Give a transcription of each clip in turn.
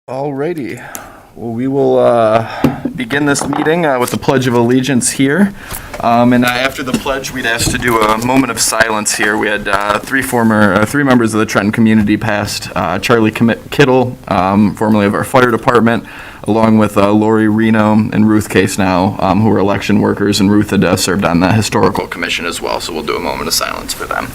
Alrighty. Well, we will begin this meeting with the Pledge of Allegiance here. And after the pledge, we'd ask to do a moment of silence here. We had three members of the Trenton community past, Charlie Kittle, formerly of our fire department, along with Lori Reno and Ruth Case now, who are election workers, and Ruth had served on the historical commission as well. So we'll do a moment of silence for them.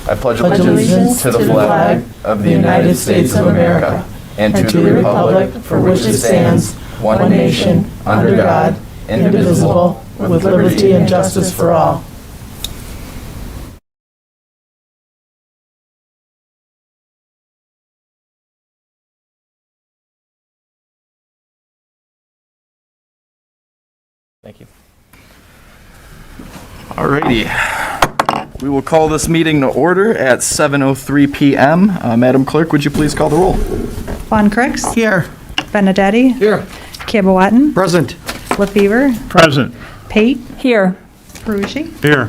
I pledge allegiance to the flag of the United States of America and to the republic for which it stands, one nation, under God, indivisible, with liberty and justice for all. Thank you. Alrighty. We will call this meeting to order at 7:03 p.m. Madam Clerk, would you please call the roll? Von Cricks? Here. Benedetti? Here. Kibawatten? Present. LaFever? Present. Pate? Here. Perucci? Here.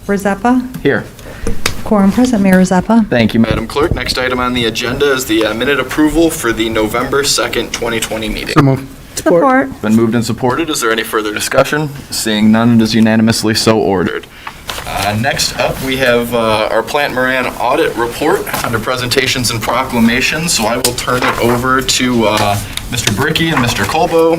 Rezeppa? Here. Quorum present, Mayor Rezeppa. Thank you, Madam Clerk. Next item on the agenda is the minute approval for the November 2nd, 2020 meeting. So moved. Support. Been moved and supported. Is there any further discussion? Seeing none, it is unanimously so ordered. Next up, we have our Plant Moran audit report under presentations and proclamations. So I will turn it over to Mr. Bricky and Mr. Colbo.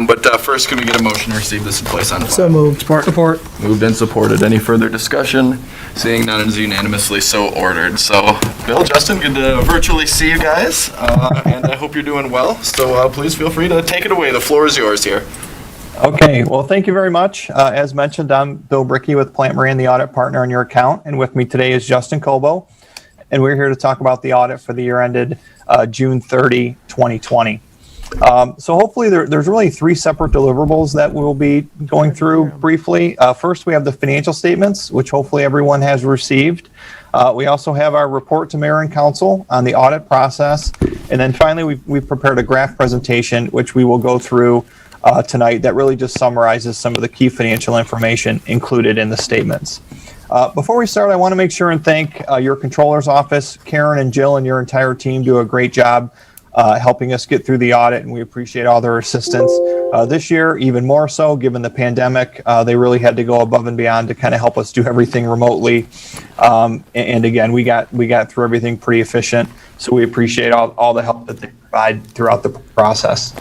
But first, can we get a motion to receive this in place on file? So moved. Support. Moved and supported. Any further discussion? Seeing none, it is unanimously so ordered. So, Bill, Justin, good to virtually see you guys, and I hope you're doing well. So please feel free to take it away. The floor is yours here. Okay, well, thank you very much. As mentioned, I'm Bill Bricky with Plant Moran, the audit partner on your account, and with me today is Justin Colbo, and we're here to talk about the audit for the year ended June 30, 2020. So hopefully there's really three separate deliverables that we'll be going through briefly. First, we have the financial statements, which hopefully everyone has received. We also have our report to Mayor and Council on the audit process. And then finally, we've prepared a graph presentation, which we will go through tonight, that really just summarizes some of the key financial information included in the statements. Before we start, I want to make sure and thank your controller's office. Karen and Jill and your entire team do a great job helping us get through the audit, and we appreciate all their assistance. This year, even more so, given the pandemic, they really had to go above and beyond to kind of help us do everything remotely. And again, we got through everything pretty efficient, so we appreciate all the help that they provide throughout the process.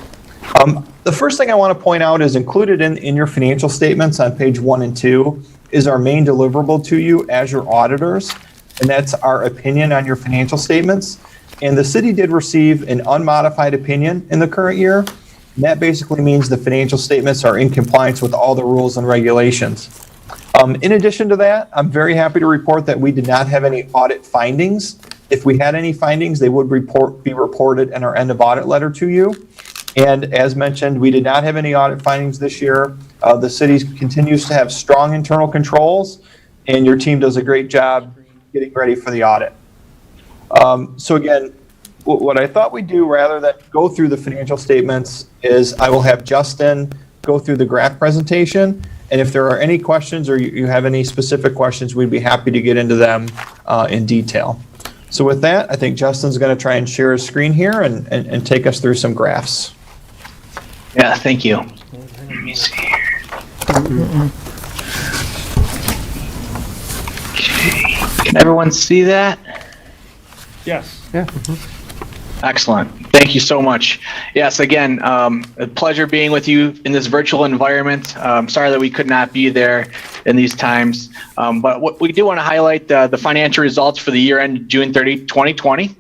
The first thing I want to point out is included in your financial statements on page 1 and 2 is our main deliverable to you as your auditors, and that's our opinion on your financial statements. And the city did receive an unmodified opinion in the current year. And that basically means the financial statements are in compliance with all the rules and regulations. In addition to that, I'm very happy to report that we did not have any audit findings. If we had any findings, they would be reported in our end of audit letter to you. And as mentioned, we did not have any audit findings this year. The city continues to have strong internal controls, and your team does a great job getting ready for the audit. So again, what I thought we'd do rather than go through the financial statements is I will have Justin go through the graph presentation. And if there are any questions or you have any specific questions, we'd be happy to get into them in detail. So with that, I think Justin's going to try and share his screen here and take us through some graphs. Yeah, thank you. Let me see here. Okay. Can everyone see that? Yes. Yeah. Excellent. Thank you so much. Yes, again, a pleasure being with you in this virtual environment. Sorry that we could not be there in these times. But what we do want to highlight the financial results for the year end June 30, 2020.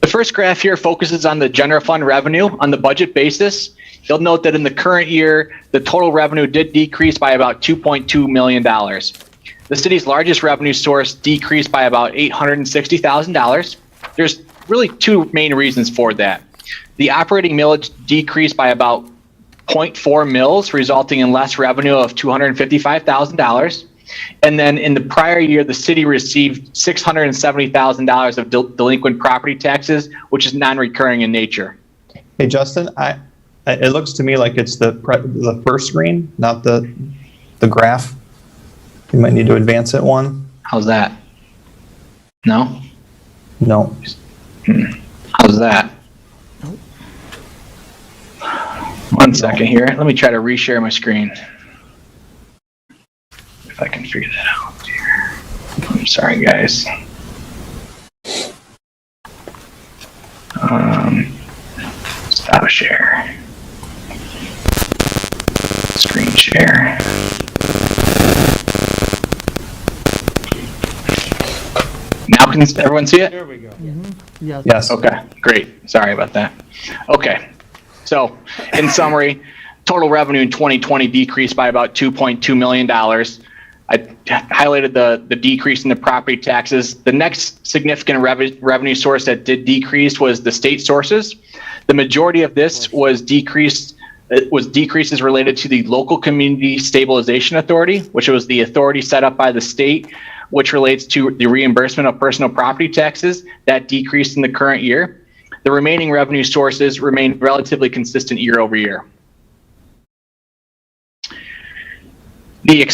The first graph here focuses on the general fund revenue on the budget basis. You'll note that in the current year, the total revenue did decrease by about $2.2 million. The city's largest revenue source decreased by about $860,000. There's really two main reasons for that. The operating millage decreased by about 0.4 mils, resulting in less revenue of $255,000. And then in the prior year, the city received $670,000 of delinquent property taxes, which is non-recurring in nature. Hey, Justin, it looks to me like it's the first screen, not the graph. You might need to advance it one. How's that? No? No. How's that? 1 second here. Let me try to reshare my screen. If I can figure that out here. I'm sorry, guys. Stop share. Screen share. Now can everyone see it? There we go. Yes. Okay, great. Sorry about that. Okay, so in summary, total revenue in 2020 decreased by about $2.2 million. I highlighted the decrease in the property taxes. The next significant revenue source that did decrease was the state sources. The majority of this was decreases related to the local community stabilization authority, which was the authority set up by the state, which relates to the reimbursement of personal property taxes. That decreased in the current year. The remaining revenue sources remained relatively consistent year over year. The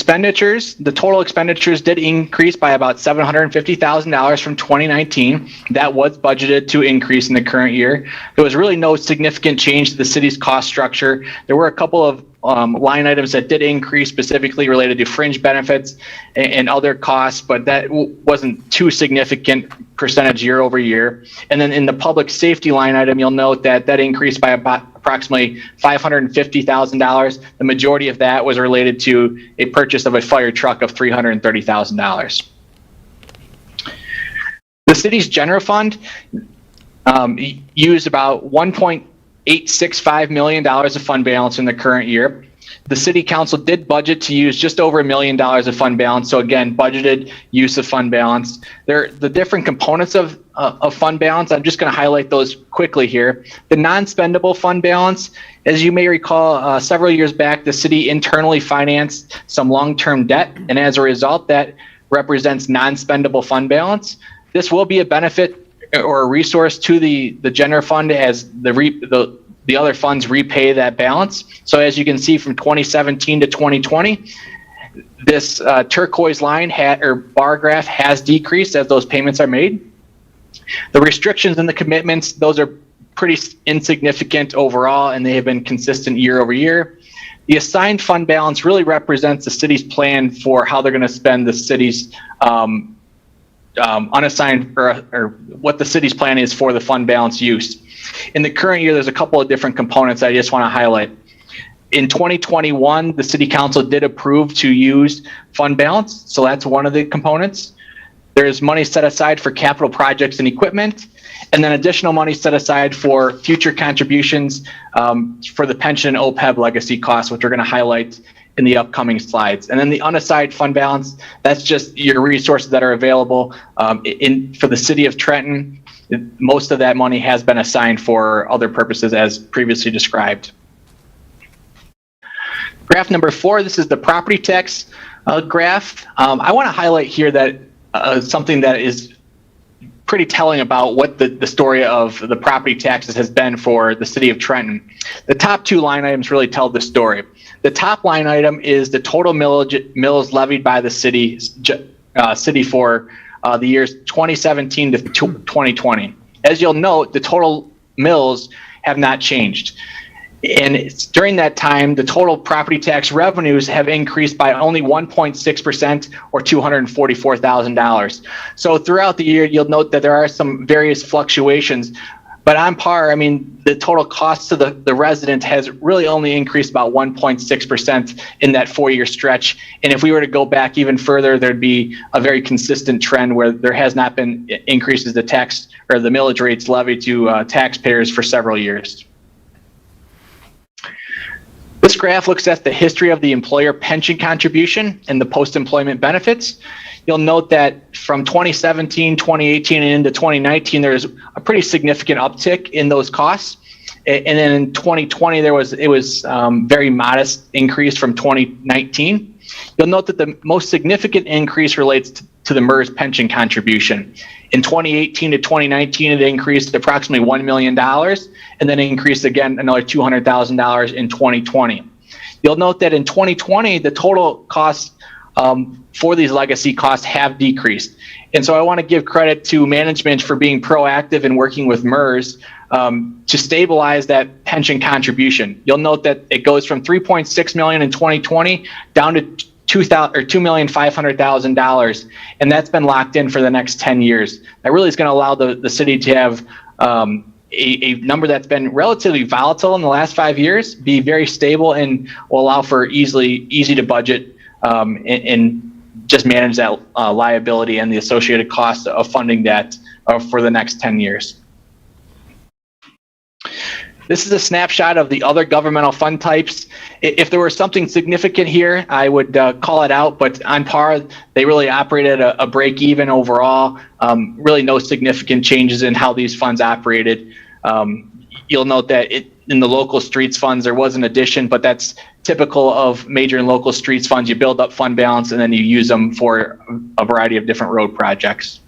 total expenditures did increase by about $750,000 from 2019. That was budgeted to increase in the current year. There was really no significant change to the city's cost structure. There were a couple of line items that did increase, specifically related to fringe benefits and other costs, but that wasn't too significant percentage year over year. And then in the public safety line item, you'll note that increased by about approximately $550,000. The majority of that was related to a purchase of a fire truck of $330,000. The city's general fund used about $1.865 million of fund balance in the current year. The city council did budget to use just over $1 million of fund balance. So again, budgeted use of fund balance. The different components of fund balance, I'm just going to highlight those quickly here. The non-spendable fund balance, as you may recall, several years back, the city internally financed some long-term debt, and as a result, that represents non-spendable fund balance. This will be a benefit or a resource to the general fund as the other funds repay that balance. So as you can see from 2017 to 2020, this turquoise line or bar graph has decreased as those payments are made. The restrictions and the commitments, those are pretty insignificant overall, and they have been consistent year over year. The assigned fund balance really represents the city's plan for how they're going to spend the city's unassigned or what the city's plan is for the fund balance use. In the current year, there's a couple of different components I just want to highlight. In 2021, the city council did approve to use fund balance, so that's one of the components. There's money set aside for capital projects and equipment, and then additional money set aside for future contributions for the pension and OPEB legacy costs, which we're going to highlight in the upcoming slides. And then the unassigned fund balance, that's just your resources that are available for the city of Trenton. Most of that money has been assigned for other purposes as previously described. Graph number 4, this is the property tax graph. I want to highlight here that something that is pretty telling about what the story of the property taxes has been for the city of Trenton. The top 2 line items really tell the story. The top line item is the total mills levied by the city for the years 2017 to 2020. As you'll note, the total mills have not changed. And during that time, the total property tax revenues have increased by only 1.6% or $244,000. So throughout the year, you'll note that there are some various fluctuations. But on par, I mean, the total cost to the resident has really only increased about 1.6% in that 4-year stretch. And if we were to go back even further, there'd be a very consistent trend where there has not been increases to tax or the millage rates levied to taxpayers for several years. This graph looks at the history of the employer pension contribution and the post-employment benefits. You'll note that from 2017, 2018, and into 2019, there's a pretty significant uptick in those costs. And then in 2020, it was very modest increase from 2019. You'll note that the most significant increase relates to the MERS pension contribution. In 2018 to 2019, it increased approximately $1 million, and then increased again another $200,000 in 2020. You'll note that in 2020, the total cost for these legacy costs have decreased. And so I want to give credit to management for being proactive in working with MERS to stabilize that pension contribution. You'll note that it goes from $3.6 million in 2020 down to $2,500,000, and that's been locked in for the next 10 years. That really is going to allow the city to have a number that's been relatively volatile in the last 5 years be very stable and will allow for easy to budget and just manage that liability and the associated costs of funding that for the next 10 years. This is a snapshot of the other governmental fund types. If there was something significant here, I would call it out, but on par, they really operated a break even overall. Really no significant changes in how these funds operated. You'll note that in the local streets funds, there was an addition, but that's typical of major and local streets funds. You build up fund balance and then you use them for a variety of different road projects.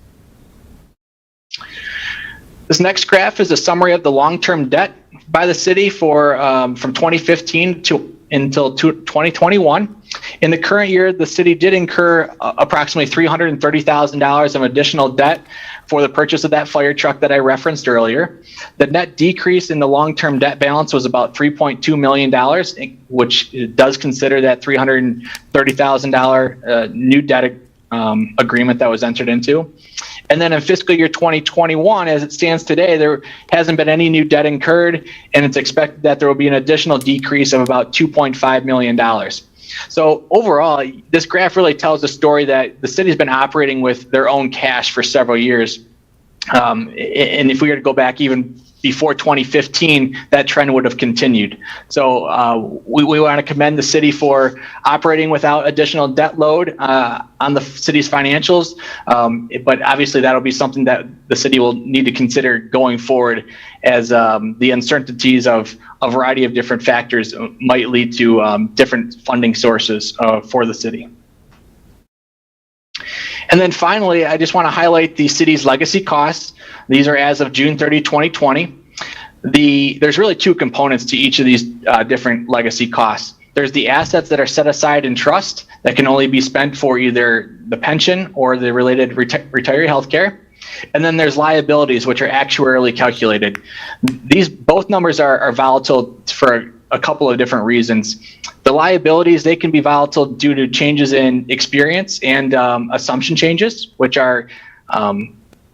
This next graph is a summary of the long-term debt by the city for from 2015 until 2021. In the current year, the city did incur approximately $330,000 of additional debt for the purchase of that fire truck that I referenced earlier. The net decrease in the long-term debt balance was about $3.2 million, which does consider that $330,000 new debt agreement that was entered into. And then in fiscal year 2021, as it stands today, there hasn't been any new debt incurred, and it's expected that there will be an additional decrease of about $2.5 million. So overall, this graph really tells the story that the city's been operating with their own cash for several years. And if we were to go back even before 2015, that trend would have continued. So we want to commend the city for operating without additional debt load on the city's financials. But obviously that'll be something that the city will need to consider going forward as the uncertainties of a variety of different factors might lead to different funding sources for the city. And then finally, I just want to highlight the city's legacy costs. These are as of June 30, 2020. There's really two components to each of these different legacy costs. There's the assets that are set aside in trust that can only be spent for either the pension or the related retiree health care. And then there's liabilities, which are actuarially calculated. Both numbers are volatile for a couple of different reasons. The liabilities, they can be volatile due to changes in experience and assumption changes, which are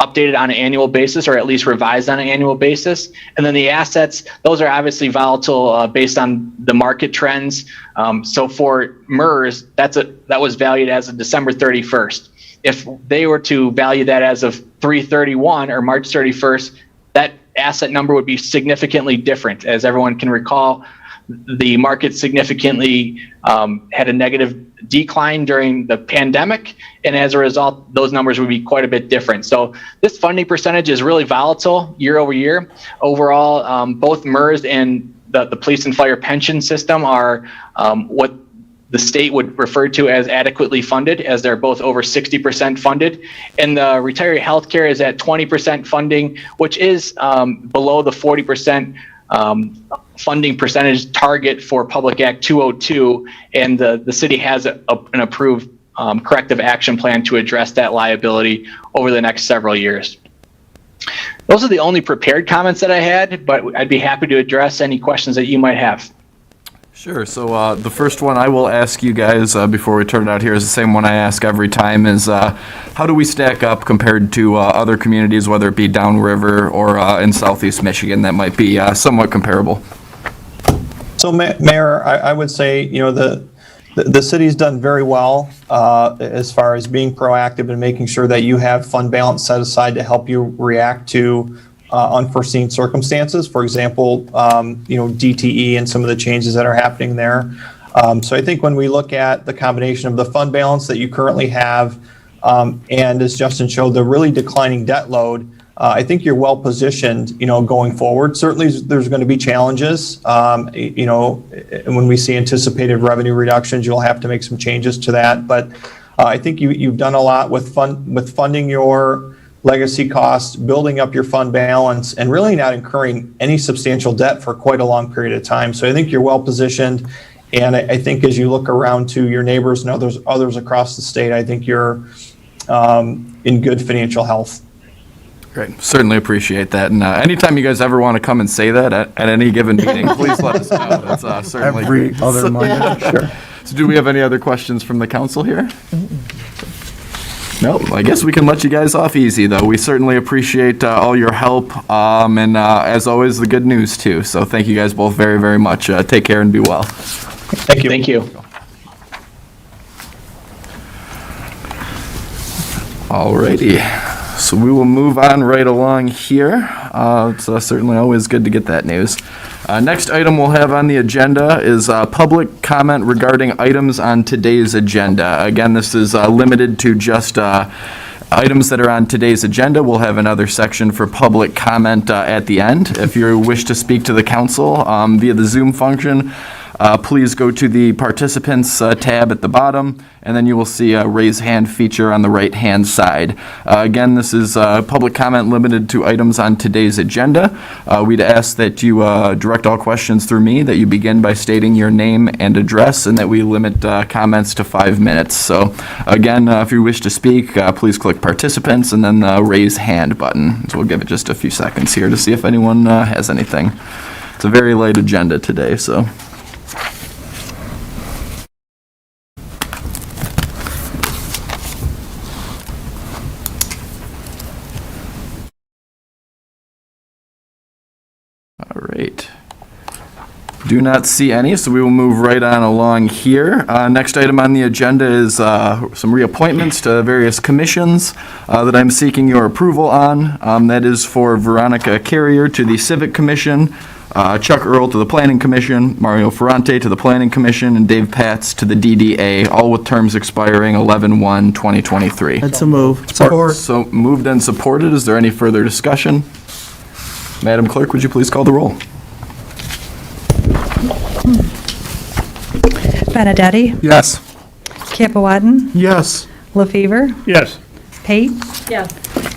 updated on an annual basis or at least revised on an annual basis. And then the assets, those are obviously volatile based on the market trends. So for MERS, that was valued as of December 31st. If they were to value that as of 3/31 or March 31st, that asset number would be significantly different. As everyone can recall, the market significantly had a negative decline during the pandemic, and as a result, those numbers would be quite a bit different. So this funding percentage is really volatile year over year. Overall, both MERS and the police and fire pension system are what the state would refer to as adequately funded, as they're both over 60% funded. And the retiree healthcare is at 20% funding, which is below the 40% funding percentage target for Public Act 202, and the city has an approved corrective action plan to address that liability over the next several years. Those are the only prepared comments that I had, but I'd be happy to address any questions that you might have. Sure. So the first one I will ask you guys before we turn it out here is the same one I ask every time is how do we stack up compared to other communities, whether it be downriver or in southeast Michigan that might be somewhat comparable? So Mayor, I would say, the city's done very well as far as being proactive and making sure that you have fund balance set aside to help you react to unforeseen circumstances. For example, DTE and some of the changes that are happening there. So I think when we look at the combination of the fund balance that you currently have and as Justin showed, the really declining debt load, I think you're well positioned, going forward. Certainly there's going to be challenges. When we see anticipated revenue reductions, you'll have to make some changes to that. But I think you've done a lot with funding your legacy costs, building up your fund balance, and really not incurring any substantial debt for quite a long period of time. So I think you're well positioned. And I think as you look around to your neighbors and others across the state, I think you're in good financial health. Great. Certainly appreciate that. And anytime you guys ever want to come and say that at any given meeting, please let us know. That's certainly Every great. other Monday. Sure. So do we have any other questions from the council here? No, I guess we can let you guys off easy, though. We certainly appreciate all your help, and as always, the good news, too. So thank you guys both very, very much. Take care and be well. Thank you. Thank you. Alrighty, so we will move on right along here. It's certainly always good to get that news. Next item we'll have on the agenda is public comment regarding items on today's agenda. Again, this is limited to just items that are on today's agenda. We'll have another section for public comment at the end. If you wish to speak to the council via the Zoom function, please go to the participants tab at the bottom, and then you will see a raise hand feature on the right-hand side. Again, this is public comment limited to items on today's agenda. We'd ask that you direct all questions through me, that you begin by stating your name and address, and that we limit comments to 5 minutes. So again, if you wish to speak, please click participants and then the raise hand button. So we'll give it just a few seconds here to see if anyone has anything. It's a very light agenda today, so. All right. Do not see any, so we will move right on along here. Next item on the agenda is some reappointments to various commissions that I'm seeking your approval on. That is for Veronica Carrier to the Civic Commission, Chuck Earl to the Planning Commission, Mario Ferrante to the Planning Commission, and Dave Patz to the DDA, all with terms expiring 11/1/2023. That's a move. Support. So moved and supported. Is there any further discussion? Madam Clerk, would you please call the roll? Benedetti? Yes. Capawadden? Yes. LaFever? Yes. Pate? Yes.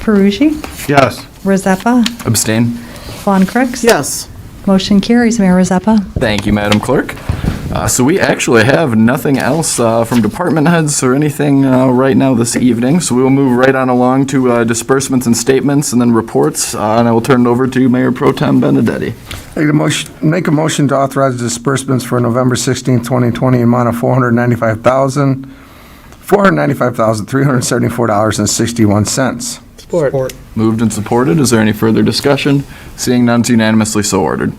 Perugi? Yes. Rezeppa? Abstain. Von Crooks? Yes. Motion carries, Mayor Rezeppa. Thank you, Madam Clerk. So we actually have nothing else from department heads or anything right now this evening, so we will move right on along to disbursements and statements and then reports, and I will turn it over to Mayor Pro Tem Benedetti. Make a motion to authorize disbursements for November 16, 2020, amount of $495,374.61. Support. Moved and supported. Is there any further discussion? Seeing none, it's unanimously so ordered.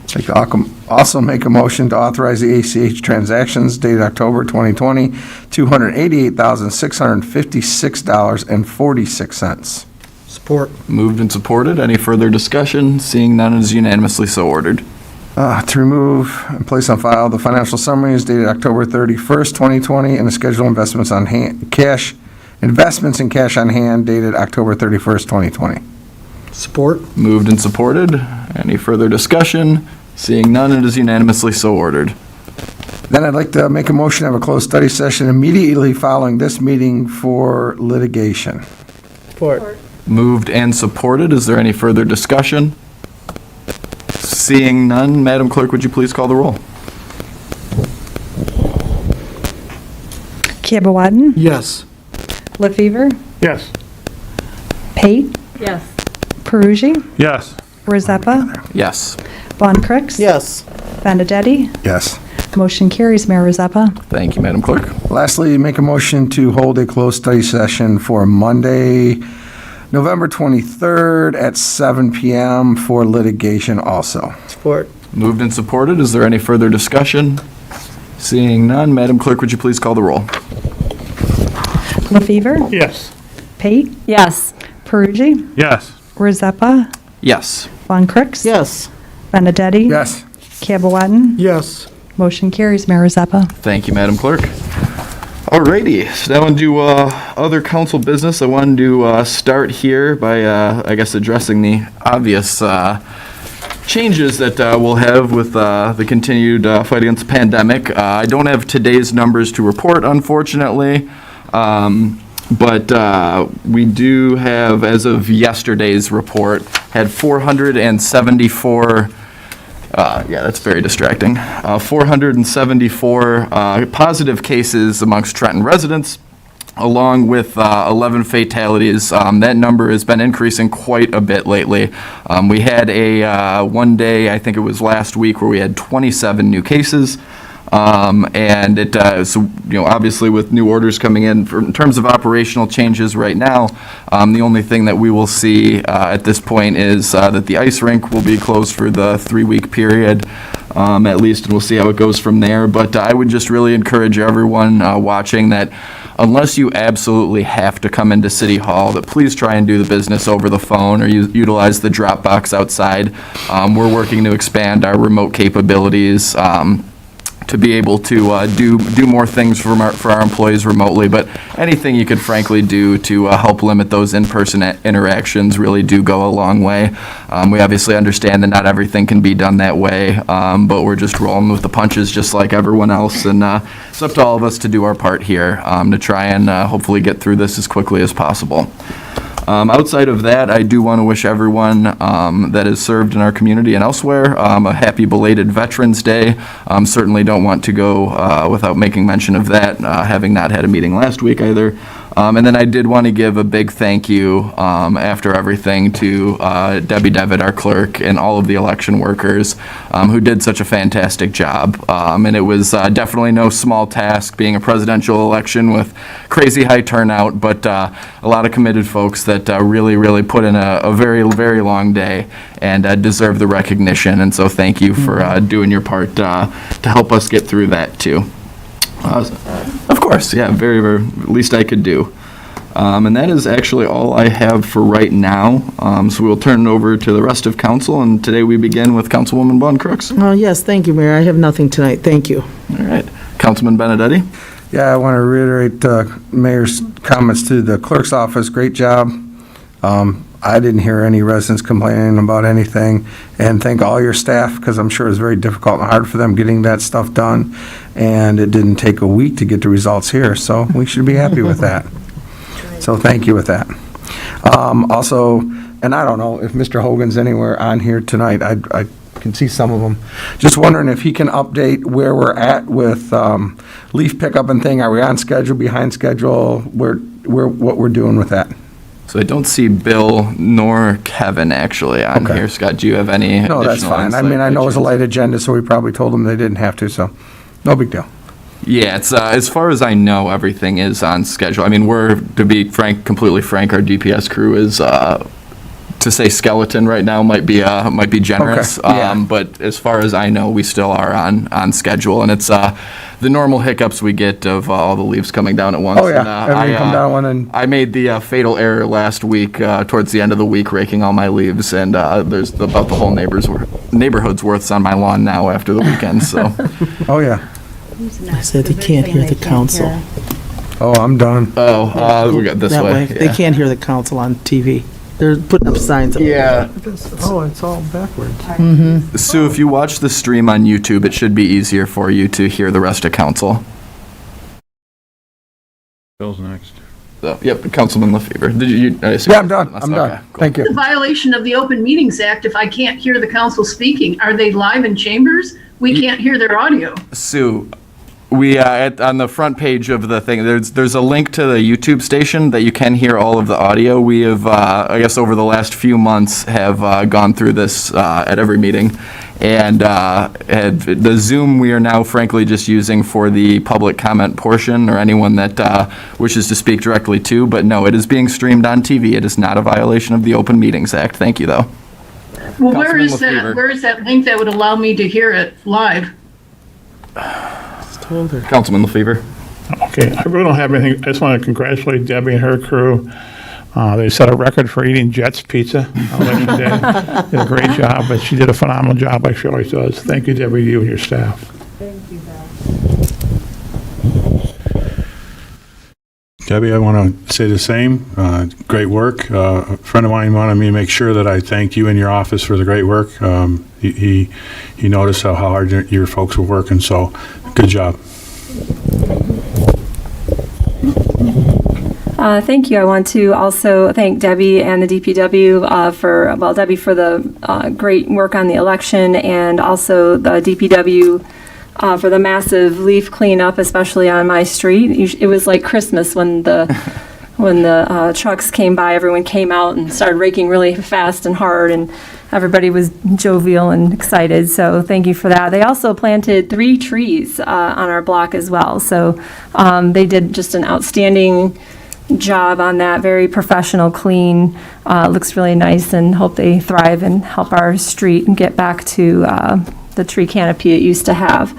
Also make a motion to authorize the ACH transactions dated October 2020, $288,656.46. Support. Moved and supported. Any further discussion? Seeing none, it is unanimously so ordered. To remove and place on file the financial summaries dated October 31st, 2020, and the schedule of investments in cash on hand dated October 31st, 2020. Support. Moved and supported. Any further discussion? Seeing none, it is unanimously so ordered. Then I'd like to make a motion to have a closed study session immediately following this meeting for litigation. Support. Moved and supported. Is there any further discussion? Seeing none, Madam Clerk, would you please call the roll? Capawadden? Yes. LaFever? Yes. Pate? Yes. Perugi? Yes. Rezeppa? Yes. Von Crooks? Yes. Benedetti? Yes. Motion carries, Mayor Rezeppa. Thank you, Madam Clerk. Lastly, make a motion to hold a closed study session for Monday, November 23rd at 7 p.m. for litigation also. Support. Moved and supported. Is there any further discussion? Seeing none, Madam Clerk, would you please call the roll? LaFever? Yes. Pate? Yes. Perugi? Yes. Rezeppa? Yes. Von Crooks? Yes. Benedetti? Yes. Capawadden? Yes. Motion carries, Mayor Rezeppa. Thank you, Madam Clerk. Alrighty, so now into other council business. I wanted to start here by, I guess, addressing the obvious changes that we'll have with the continued fight against the pandemic. I don't have today's numbers to report, unfortunately, but we do have, as of yesterday's report, had 474 Yeah, that's very distracting. 474 positive cases amongst Trenton residents, along with 11 fatalities. That number has been increasing quite a bit lately. We had a one day, I think it was last week, where we had 27 new cases. And it, so, obviously with new orders coming in terms of operational changes right now, the only thing that we will see at this point is that the ice rink will be closed for the 3-week period, at least, and we'll see how it goes from there. But I would just really encourage everyone watching that unless you absolutely have to come into City Hall, that please try and do the business over the phone or utilize the drop box outside. We're working to expand our remote capabilities to be able to do more things for our employees remotely, but anything you could frankly do to help limit those in-person interactions really do go a long way. We obviously understand that not everything can be done that way, but we're just rolling with the punches just like everyone else, and it's up to all of us to do our part here to try and hopefully get through this as quickly as possible. Outside of that, I do want to wish everyone that has served in our community and elsewhere a happy belated Veterans Day. Certainly don't want to go without making mention of that, having not had a meeting last week either. And then I did want to give a big thank you after everything to Debbie Devitt, our clerk, and all of the election workers who did such a fantastic job. And it was definitely no small task being a presidential election with crazy high turnout, but a lot of committed folks that really, really put in a very, very long day and deserve the recognition. And so thank you for doing your part to help us get through that too. Of course, yeah, very, very, least I could do. And that is actually all I have for right now. So we'll turn it over to the rest of council, and today we begin with Councilwoman Vaughn Crooks. Oh, yes, thank you, Mayor. I have nothing tonight. Thank you. All right. Councilman Benedetti? Yeah, I want to reiterate Mayor's comments to the clerk's office. Great job. I didn't hear any residents complaining about anything, and thank all your staff, because I'm sure it's very difficult and hard for them getting that stuff done, and it didn't take a week to get the results here, so we should be happy with that. So thank you with that. Also, and I don't know if Mr. Hogan's anywhere on here tonight. I can see some of them. Just wondering if he can update where we're at with leaf pickup and thing. Are we on schedule, behind schedule? What we're doing with that? So I don't see Bill nor Kevin actually on Okay. here. Scott, do you have any No, that's additional fine. I insight mean, I by know it was a chance? light agenda, so we probably told them they didn't have to, so no big deal. Yeah, it's as far as I know, everything is on schedule. I mean, to be completely frank, our DPS crew is to say skeleton right now might be generous. Okay, yeah. But as far as I know, we still are on schedule, and it's the normal hiccups we get of all the leaves coming down at once. Oh, yeah. And, Everything come down one and- I made the fatal error last week towards the end of the week, raking all my leaves, and there's about the whole neighborhood's worth on my lawn now after the weekend. So. Oh, yeah. I said they can't hear the council. Oh, I'm done. Oh, we got this That way. They Yeah. can't hear the council on TV. They're putting up signs. Up. Yeah. Oh, it's all backwards. Sue, if you watch the stream on YouTube, it should be easier for you to hear the rest of council. Bill's next. So, yep, Councilman LaFever. Did you? Yeah, I'm done. I'm done. Okay, cool. Thank you. The violation of the Open Meetings Act if I can't hear the council speaking. Are they live in chambers? We can't hear their audio. Sue, we on the front page of the thing, there's a link to the YouTube station that you can hear all of the audio. We have, I guess, over the last few months, have gone through this at every meeting, and the Zoom we are now, frankly, just using for the public comment portion or anyone that wishes to speak directly to. But no, it is being streamed on TV. It is not a violation of the Open Meetings Act. Thank you, though. Well, where Councilman is that? LaFever. Where is that link that would allow me to hear it live? Told her. Councilman LaFever. Okay, I really don't have anything. I just want to congratulate Debbie and her crew. They set a record for eating Jets pizza on Election Day. Did a great job, but she did a phenomenal job like she always does. Thank you, Debbie, to you and your staff. Thank you, Debbie, I want to say the same. Great work. A friend of mine wanted me to make sure that I thank you and your office for the great work. He noticed how hard your folks were working, so good job. Thank you. I want to also thank Debbie and the DPW Debbie for the great work on the election, and also the DPW for the massive leaf cleanup, especially on my street. It was like Christmas when the trucks came by. Everyone came out and started raking really fast and hard, and everybody was jovial and excited. So thank you for that. They also planted 3 trees on our block as well. So they did just an outstanding job on that. Very professional, clean, looks really nice, and hope they thrive and help our street and get back to the tree canopy it used to have.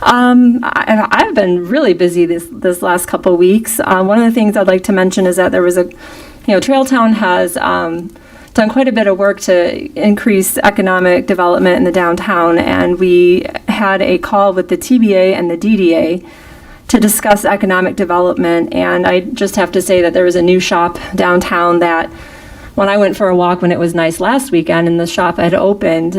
I've been really busy this last couple of weeks. One of the things I'd like to mention is that there was Trailtown has done quite a bit of work to increase economic development in the downtown, and we had a call with the TBA and the DDA to discuss economic development. And I just have to say that there was a new shop downtown that when I went for a walk when it was nice last weekend and the shop had opened,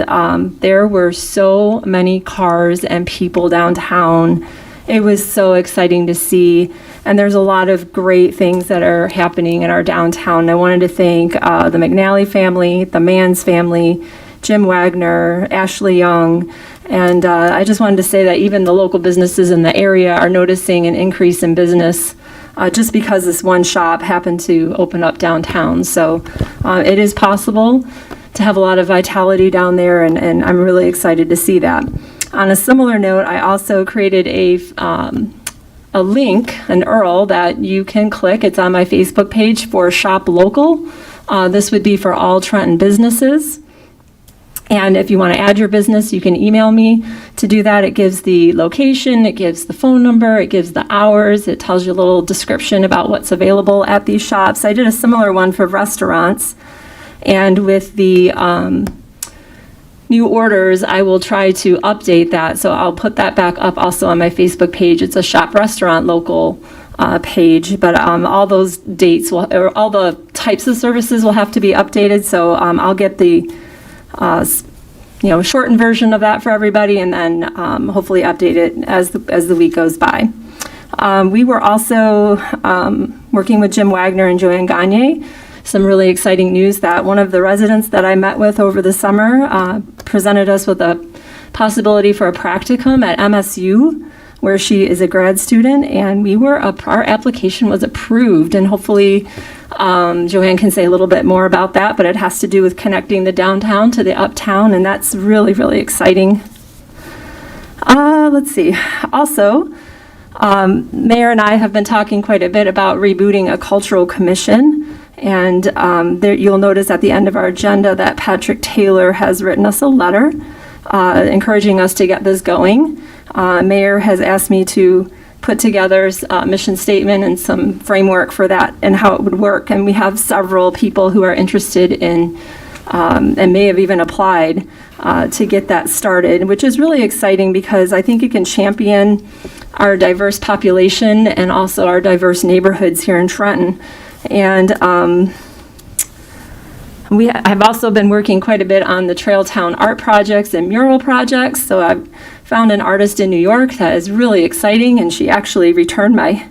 there were so many cars and people downtown. It was so exciting to see. And there's a lot of great things that are happening in our downtown. I wanted to thank the McNally family, the Mans family, Jim Wagner, Ashley Young. And I just wanted to say that even the local businesses in the area are noticing an increase in business just because this one shop happened to open up downtown. So it is possible to have a lot of vitality down there, and I'm really excited to see that. On a similar note, I also created a link, an URL that you can click. It's on my Facebook page for Shop Local. This would be for all Trenton businesses. And if you want to add your business, you can email me to do that. It gives the location, it gives the phone number, it gives the hours, it tells you a little description about what's available at these shops. I did a similar one for restaurants. And with the new orders, I will try to update that. So I'll put that back up also on my Facebook page. It's a Shop Restaurant Local page, but all those dates, or all the types of services will have to be updated. So I'll get the shortened version of that for everybody, and then hopefully update it as the week goes by. We were also working with Jim Wagner and Joanne Gagne. Some really exciting news that one of the residents that I met with over the summer presented us with a possibility for a practicum at MSU, where she is a grad student, and our application was approved, and hopefully Joanne can say a little bit more about that, but it has to do with connecting the downtown to the uptown, and that's really, really exciting. Let's see. Also, Mayor and I have been talking quite a bit about rebooting a cultural commission, and you'll notice at the end of our agenda that Patrick Taylor has written us a letter encouraging us to get this going. Mayor has asked me to put together a mission statement and some framework for that and how it would work. And we have several people who are interested in and may have even applied to get that started, which is really exciting because I think it can champion our diverse population and also our diverse neighborhoods here in Trenton. And I've also been working quite a bit on the Trailtown art projects and mural projects. So I've found an artist in New York that is really exciting, and she actually returned my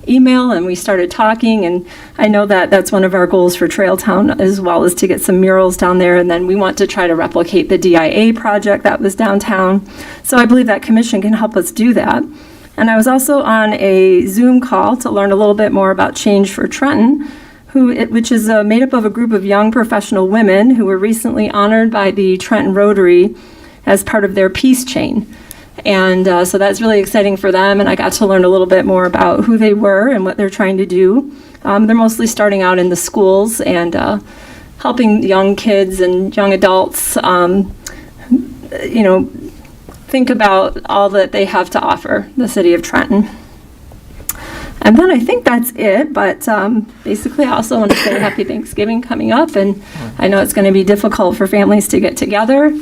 email and we started talking, and I know that that's one of our goals for Trailtown as well, is to get some murals down there, and then we want to try to replicate the DIA project that was downtown. So I believe that commission can help us do that. And I was also on a Zoom call to learn a little bit more about Change for Trenton, which is made up of a group of young professional women who were recently honored by the Trenton Rotary as part of their peace chain. And so that's really exciting for them, and I got to learn a little bit more about who they were and what they're trying to do. They're mostly starting out in the schools and helping young kids and young adults, think about all that they have to offer the city of Trenton. And then I think that's it, but basically I also want to say Happy Thanksgiving coming up, and I know it's going to be difficult for families to get together,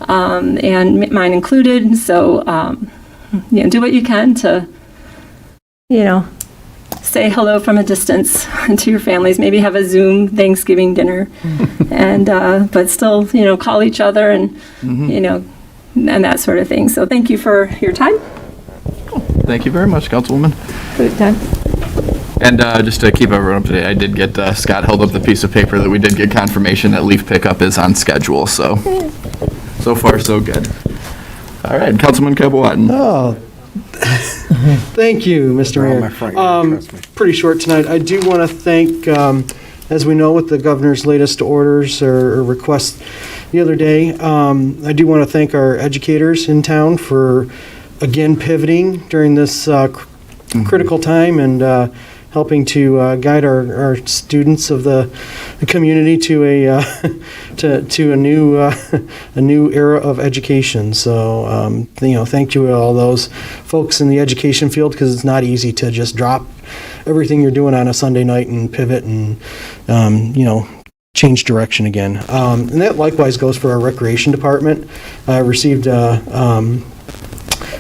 and mine included, so do what you can to, say hello from a distance to your families, maybe have a Zoom Thanksgiving dinner, and but still, call each other and, and that sort of thing. So thank you for your time. Thank you very much, Councilwoman. Good time. And just to keep everyone up to date, I did get, Scott held up the piece of paper that we did get confirmation that leaf pickup is on schedule, so far, so good. All right, Councilman Cabowatten. Oh, thank you, Mr. They're all Mayor. my front yard, trust me. Pretty short tonight. I do want to thank, as we know with the governor's latest orders or requests the other day, I do want to thank our educators in town for, again, pivoting during this critical time and helping to guide our students of the community to a to a new era of education. So thank you to all those folks in the education field, because it's not easy to just drop everything you're doing on a Sunday night and pivot and change direction again. And that likewise goes for our recreation department. I received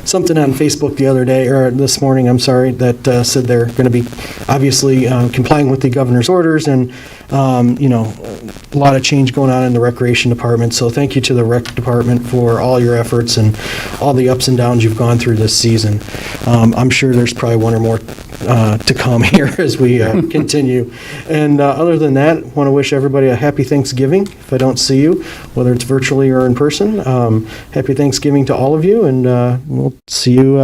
something on Facebook the other day, or this morning, I'm sorry, that said they're going to be obviously complying with the governor's orders, and a lot of change going on in the recreation department. So thank you to the rec department for all your efforts and all the ups and downs you've gone through this season. I'm sure there's probably one or more to come here as we continue. And other than that, I want to wish everybody a happy Thanksgiving. If I don't see you, whether it's virtually or in person, happy Thanksgiving to all of you, and we'll see you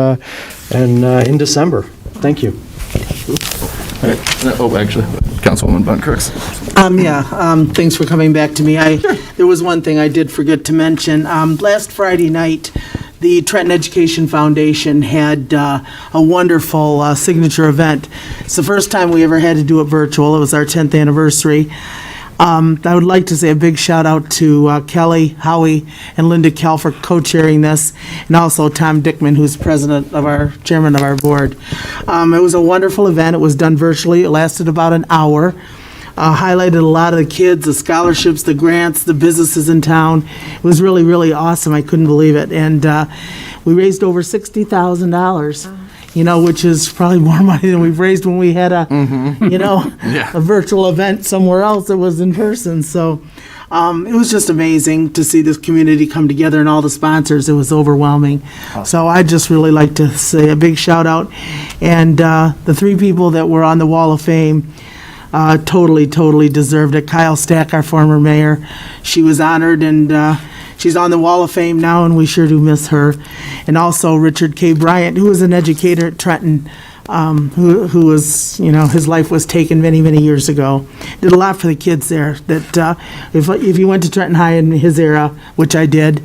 in December. Thank you. All right. Oh, actually, Councilwoman Bunt Crooks. Thanks for coming back to me. There was one thing I did forget to mention. Last Friday night, the Trenton Education Foundation had a wonderful signature event. It's the first time we ever had to do it virtual. It was our 10th anniversary. I would like to say a big shout out to Kelly, Howie, and Linda Kell for co-chairing this, and also Tom Dickman, who's chairman of our board. It was a wonderful event. It was done virtually. It lasted about an hour. Highlighted a lot of the kids, the scholarships, the grants, the businesses in town. It was really, really awesome. I couldn't believe it. And we raised over $60,000. Which is probably more money than we've raised when we had a virtual event somewhere else that was in person. So it was just amazing to see this community come together and all the sponsors. It was overwhelming. So I'd just really like to say a big shout out. And the three people that were on the Wall of Fame totally deserved it. Kyle Stack, our former mayor, she was honored, and she's on the Wall of Fame now, and we sure do miss her. And also Richard K. Bryant, who was an educator at Trenton, who was, his life was taken many, many years ago. Did a lot for the kids there. That if you went to Trenton High in his era, which I did,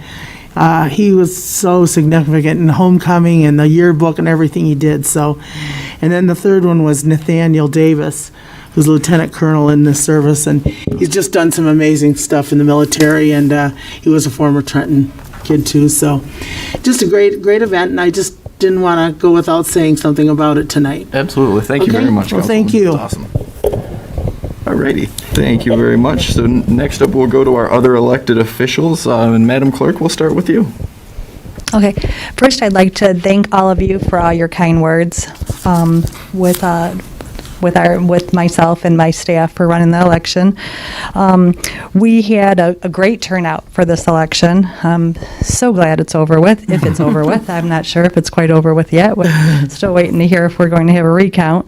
he was so significant in homecoming and the yearbook and everything he did. So, and then the third one was Nathaniel Davis, who's a lieutenant colonel in the service, and he's just done some amazing stuff in the military, and he was a former Trenton kid too. So just a great event, and I just didn't want to go without saying something about it tonight. Absolutely. Thank you very much, Well, Councilwoman. thank you. That's awesome. All righty. Thank you very much. So next up, we'll go to our other elected officials. And Madam Clerk, we'll start with you. Okay. First, I'd like to thank all of you for all your kind words with myself and my staff for running the election. We had a great turnout for this election. I'm so glad it's over with. If it's over with, I'm not sure if it's quite over with yet. We're still waiting to hear if we're going to have a recount.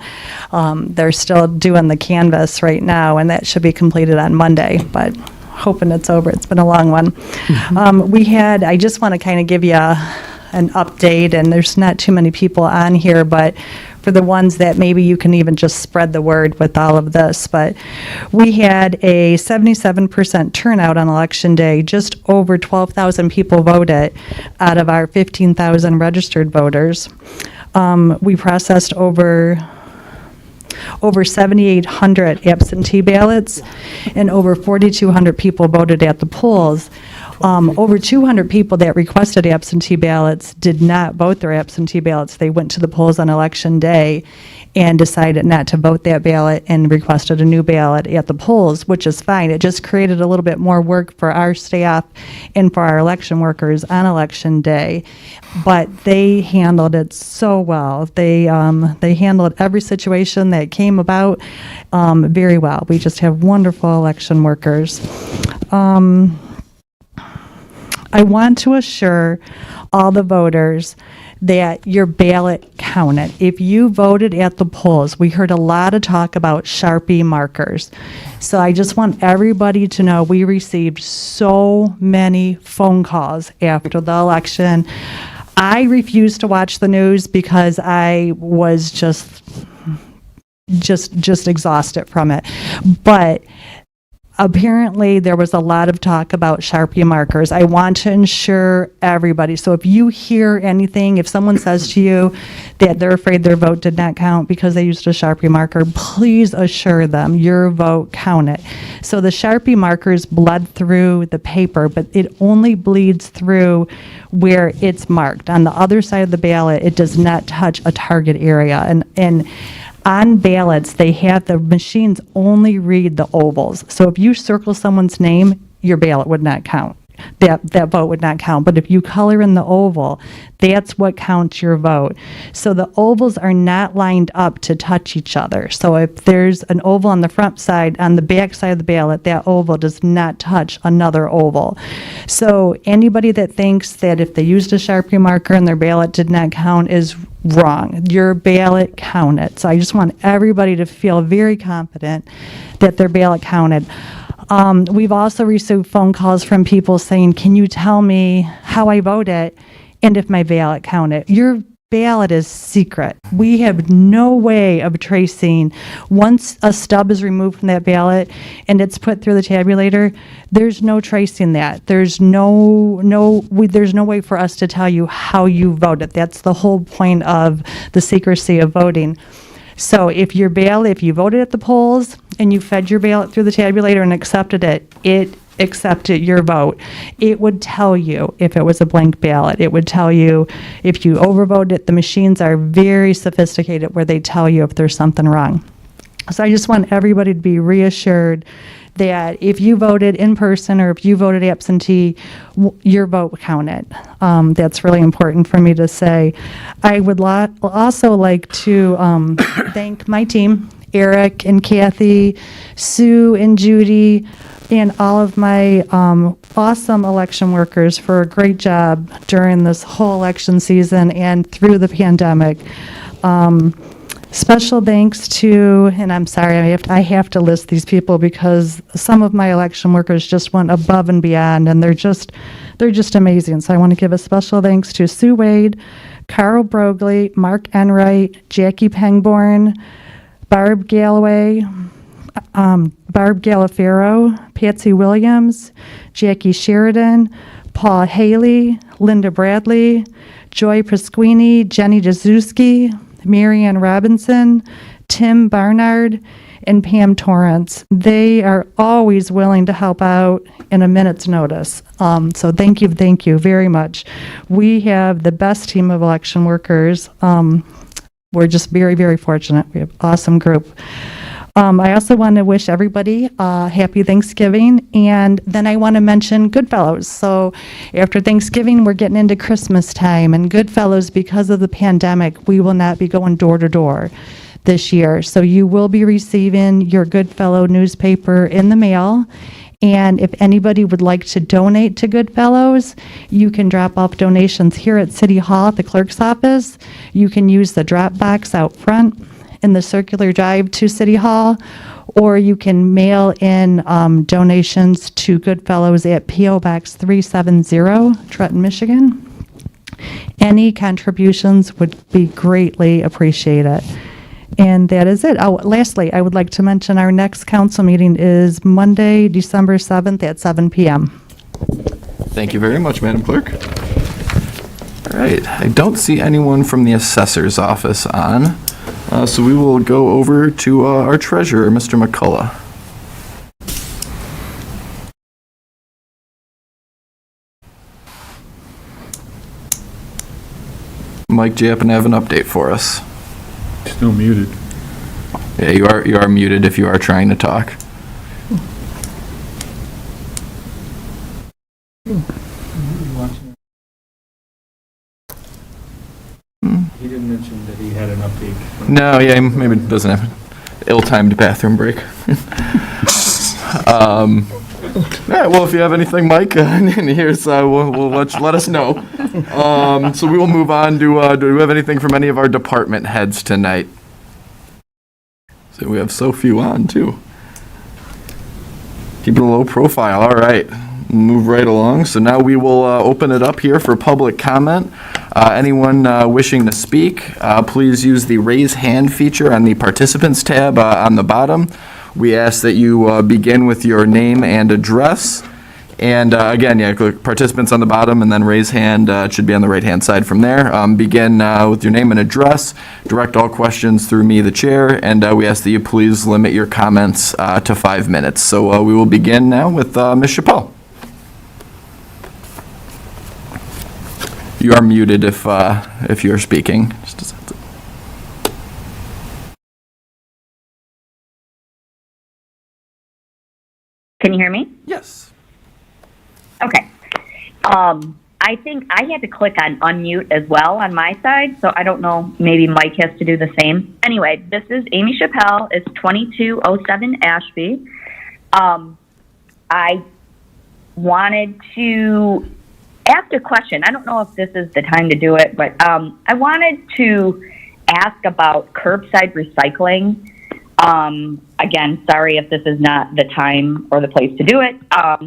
They're still doing the canvass right now, and that should be completed on Monday, but hoping it's over. It's been a long one. I just want to kind of give you an update, and there's not too many people on here, but for the ones that maybe you can even just spread the word with all of this. But we had a 77% turnout on Election Day. Just over 12,000 people voted out of our 15,000 registered voters. We processed over 7,800 absentee ballots, and over 4,200 people voted at the polls. Over 200 people that requested absentee ballots did not vote their absentee ballots. They went to the polls on Election Day and decided not to vote that ballot and requested a new ballot at the polls, which is fine. It just created a little bit more work for our staff and for our election workers on Election Day. But they handled it so well. They handled every situation that came about very well. We just have wonderful election workers. I want to assure all the voters that your ballot counted. If you voted at the polls, we heard a lot of talk about Sharpie markers. So I just want everybody to know we received so many phone calls after the election. I refused to watch the news because I was just exhausted from it. But apparently there was a lot of talk about Sharpie markers. I want to ensure everybody. So if you hear anything, if someone says to you that they're afraid their vote did not count because they used a Sharpie marker, please assure them your vote counted. So the Sharpie markers bled through the paper, but it only bleeds through where it's marked. On the other side of the ballot, it does not touch a target area. And on ballots, the machines only read the ovals. So if you circle someone's name, your ballot would not count. That vote would not count. But if you color in the oval, that's what counts your vote. So the ovals are not lined up to touch each other. So if there's an oval on the front side, on the back side of the ballot, that oval does not touch another oval. So anybody that thinks that if they used a Sharpie marker and their ballot did not count is wrong. Your ballot counted. So I just want everybody to feel very confident that their ballot counted. We've also received phone calls from people saying, can you tell me how I voted and if my ballot counted? Your ballot is secret. We have no way of tracing. Once a stub is removed from that ballot and it's put through the tabulator, there's no tracing that. There's no way for us to tell you how you voted. That's the whole point of the secrecy of voting. So if you voted at the polls and you fed your ballot through the tabulator and accepted it, it accepted your vote. It would tell you if it was a blank ballot. It would tell you if you overvoted it. The machines are very sophisticated where they tell you if there's something wrong. So I just want everybody to be reassured that if you voted in person or if you voted absentee, your vote counted. That's really important for me to say. I would also like to thank my team, Eric and Kathy, Sue and Judy, and all of my awesome election workers for a great job during this whole election season and through the pandemic. Special thanks to, and I'm sorry, I have to list these people because some of my election workers just went above and beyond, and they're just amazing. So I want to give a special thanks to Sue Wade, Carl Brogley, Mark Enright, Jackie Pengborn, Barb Galloway, Barb Gallafaro, Patsy Williams, Jackie Sheridan, Paul Haley, Linda Bradley, Joy Pasquini, Jenny Jazuski, Marianne Robinson, Tim Barnard, and Pam Torrance. They are always willing to help out in a minute's notice. So thank you very much. We have the best team of election workers. We're just very, very fortunate. We have an awesome group. I also want to wish everybody a happy Thanksgiving, and then I want to mention Goodfellows. So after Thanksgiving, we're getting into Christmas time, and Goodfellows, because of the pandemic, we will not be going door to door this year. So you will be receiving your Goodfellow newspaper in the mail, and if anybody would like to donate to Goodfellows, you can drop off donations here at City Hall at the clerk's office. You can use the drop box out front in the circular drive to City Hall, or you can mail in donations to Goodfellows at P.O. Box 370, Trenton, Michigan. Any contributions would be greatly appreciated. And that is it. Oh, lastly, I would like to mention our next council meeting is Monday, December 7th at 7 p.m. Thank you very much, Madam Clerk. All right, I don't see anyone from the assessor's office on. So we will go over to our treasurer, Mr. McCullough. Mike, do you happen to have an update for us? Still muted. Yeah, you are muted if you are trying to talk. He didn't mention that he had an update. No, yeah, maybe doesn't have an ill-timed bathroom break. All right, well, if you have anything, Mike, and here's, we'll let us know. So we will move on to, do we have anything from any of our department heads tonight? So we have so few on, too. Keep it a low profile, all right. Move right along. So now we will open it up here for public comment. Anyone wishing to speak, please use the raise hand feature on the participants tab on the bottom. We ask that you begin with your name and address. And again, click participants on the bottom and then raise hand. It should be on the right-hand side from there. Begin with your name and address. Direct all questions through me, the chair, and we ask that you please limit your comments to 5 minutes. So we will begin now with Ms. Chappelle. You are muted if you're speaking. Can you hear me? Yes. Okay. I think I had to click on unmute as well on my side, so I don't know, maybe Mike has to do the same. Anyway, this is Amy Chappelle. It's 2207 Ashby. I wanted to ask a question. I don't know if this is the time to do it, but I wanted to ask about curbside recycling. Again, sorry if this is not the time or the place to do it.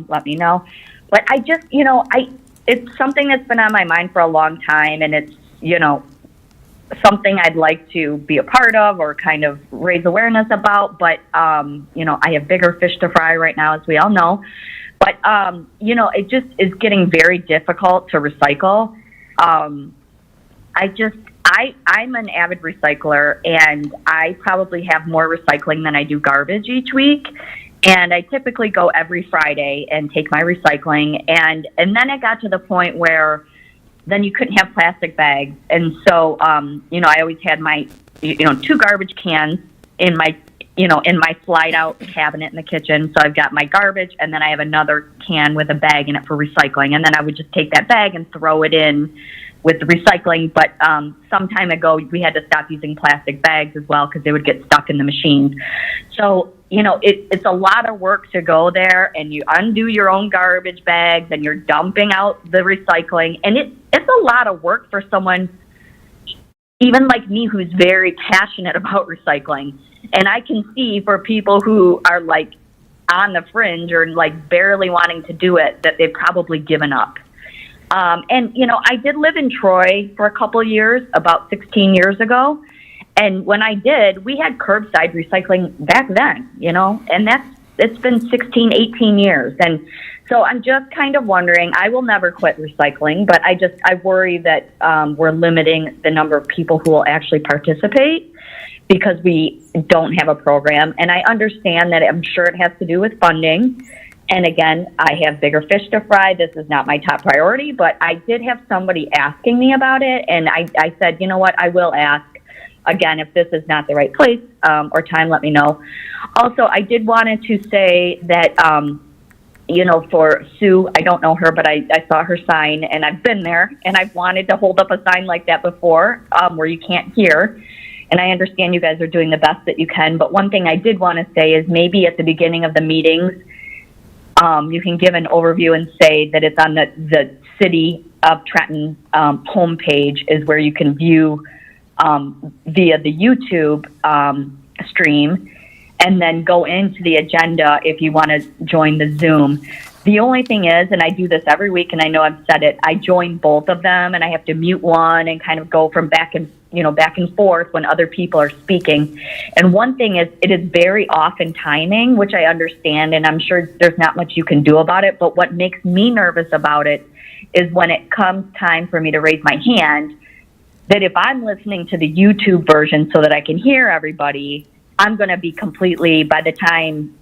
Let me know. But I just, it's something that's been on my mind for a long time, and it's, something I'd like to be a part of or kind of raise awareness about. But, I have bigger fish to fry right now, as we all know. But, it just is getting very difficult to recycle. I'm an avid recycler, and I probably have more recycling than I do garbage each week. And I typically go every Friday and take my recycling. And then it got to the point where then you couldn't have plastic bags. And so, I always had my, 2 garbage cans in my, in my slide out cabinet in the kitchen. So I've got my garbage, and then I have another can with a bag in it for recycling. And then I would just take that bag and throw it in with the recycling. But some time ago, we had to stop using plastic bags as well because they would get stuck in the machines. So, it's a lot of work to go there, and you undo your own garbage bags, and you're dumping out the recycling. And it's a lot of work for someone, even like me, who's very passionate about recycling. And I can see for people who are like on the fringe or like barely wanting to do it, that they've probably given up. And, I did live in Troy for a couple of years, about 16 years ago. And when I did, we had curbside recycling back then, and it's been 16, 18 years. And so I'm just kind of wondering, I will never quit recycling, but I worry that we're limiting the number of people who will actually participate because we don't have a program. And I understand that I'm sure it has to do with funding. And again, I have bigger fish to fry. This is not my top priority, but I did have somebody asking me about it. And I said, you know what, I will ask. Again, if this is not the right place or time, let me know. Also, I did wanted to say that, for Sue, I don't know her, but I saw her sign, and I've been there, and I've wanted to hold up a sign like that before where you can't hear. And I understand you guys are doing the best that you can. But one thing I did want to say is maybe at the beginning of the meetings, you can give an overview and say that it's on the City of Trenton homepage is where you can view via the YouTube stream, and then go into the agenda if you want to join the Zoom. The only thing is, and I do this every week, and I know I've said it, I join both of them, and I have to mute one and kind of go from back and forth when other people are speaking. And one thing is, it is very off in timing, which I understand, and I'm sure there's not much you can do about it. But what makes me nervous about it is when it comes time for me to raise my hand, that if I'm listening to the YouTube version so that I can hear everybody, I'm going to be completely, by the time,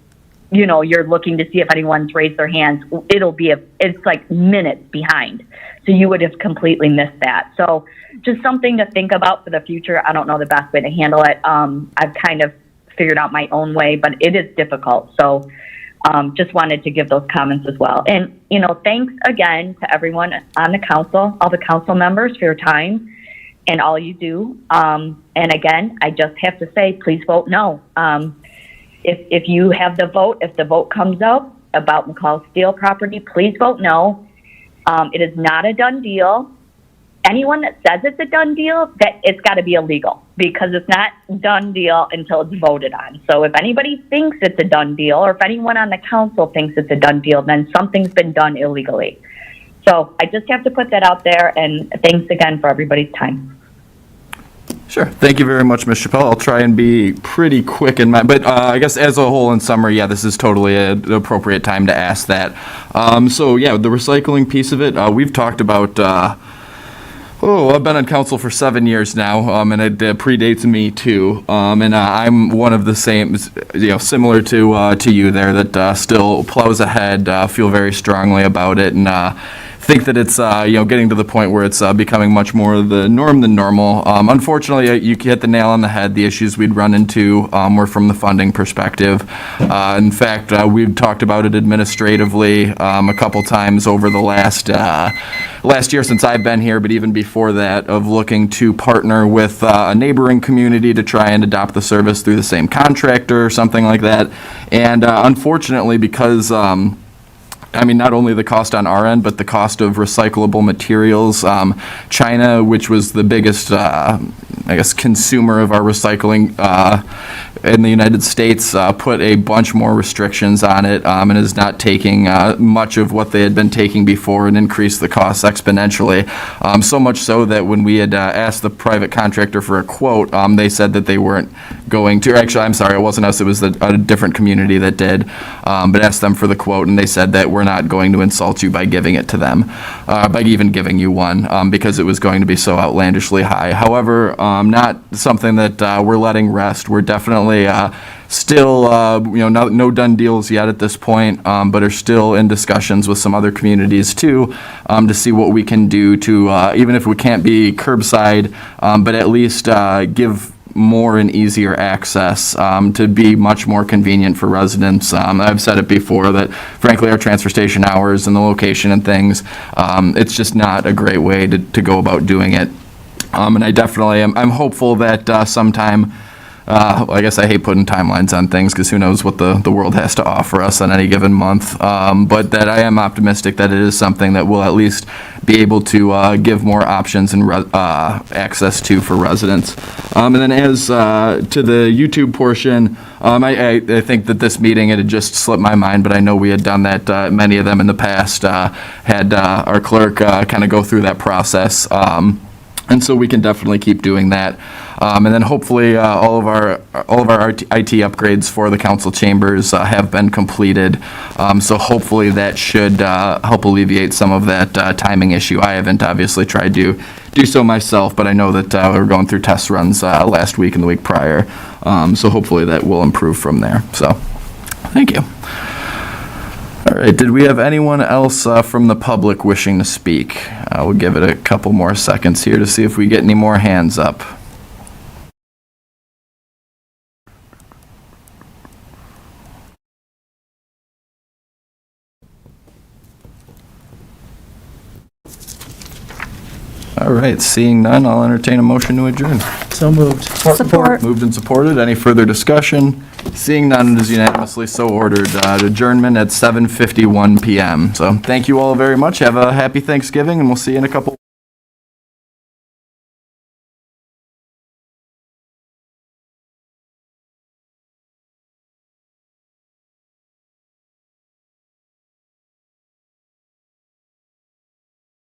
you're looking to see if anyone's raised their hands, it's like minutes behind. So you would have completely missed that. So just something to think about for the future. I don't know the best way to handle it. I've kind of figured out my own way, but it is difficult. So just wanted to give those comments as well. And, thanks again to everyone on the council, all the council members for your time and all you do. And again, I just have to say, please vote no. If you have the vote, if the vote comes up, about McCall Steel property, please vote no. It is not a done deal. Anyone that says it's a done deal, that it's got to be illegal, because it's not a done deal until it's voted on. So if anybody thinks it's a done deal, or if anyone on the council thinks it's a done deal, then something's been done illegally. So I just have to put that out there, and thanks again for everybody's time. Sure. Thank you very much, Ms. Chappelle. I'll try and be pretty quick in my, but I guess as a whole, in summary, yeah, this is totally an appropriate time to ask that. So yeah, the recycling piece of it, we've talked about, I've been on council for 7 years now, and it predates me too. And I'm one of the same, similar to you there, that still plows ahead, feel very strongly about it, and think that it's getting to the point where it's becoming much more the norm than normal. Unfortunately, you hit the nail on the head. The issues we'd run into were from the funding perspective. In fact, we've talked about it administratively a couple times over the last year since I've been here, but even before that, of looking to partner with a neighboring community to try and adopt the service through the same contractor or something like that. And unfortunately, because not only the cost on our end, but the cost of recyclable materials. China, which was the biggest, consumer of our recycling in the United States, put a bunch more restrictions on it and is not taking much of what they had been taking before and increased the costs exponentially. So much so that when we had asked the private contractor for a quote, they said that they weren't going to. Actually, I'm sorry, it wasn't us. It was a different community that did. But asked them for the quote, and they said that we're not going to insult you by giving it to them, by even giving you one, because it was going to be so outlandishly high. However, not something that we're letting rest. We're definitely still, no done deals yet at this point, but are still in discussions with some other communities too, to see what we can do to, even if we can't be curbside, but at least give more and easier access to be much more convenient for residents. I've said it before that, frankly, our transfer station hours and the location and things, it's just not a great way to go about doing it. And I definitely I'm hopeful that sometime, I guess I hate putting timelines on things because who knows what the world has to offer us on any given month, but that I am optimistic that it is something that we'll at least be able to give more options and access to for residents. And then as to the YouTube portion, I think that this meeting, it had just slipped my mind, but I know we had done that, many of them in the past, had our clerk kind of go through that process. And so we can definitely keep doing that. And then hopefully all of our IT upgrades for the council chambers have been completed. So hopefully that should help alleviate some of that timing issue. I haven't obviously tried to do so myself, but I know that we were going through test runs last week and the week prior. So hopefully that will improve from there. So thank you. All right, did we have anyone else from the public wishing to speak? We'll give it a couple more seconds here to see if we get any more hands up. All right, seeing none, I'll entertain a motion to adjourn. So moved. Support. Moved and supported. Any further discussion? Seeing none, it is unanimously so ordered. Adjournment at 7:51 p.m. So thank you all very much. Have a happy Thanksgiving, and we'll see you in a couple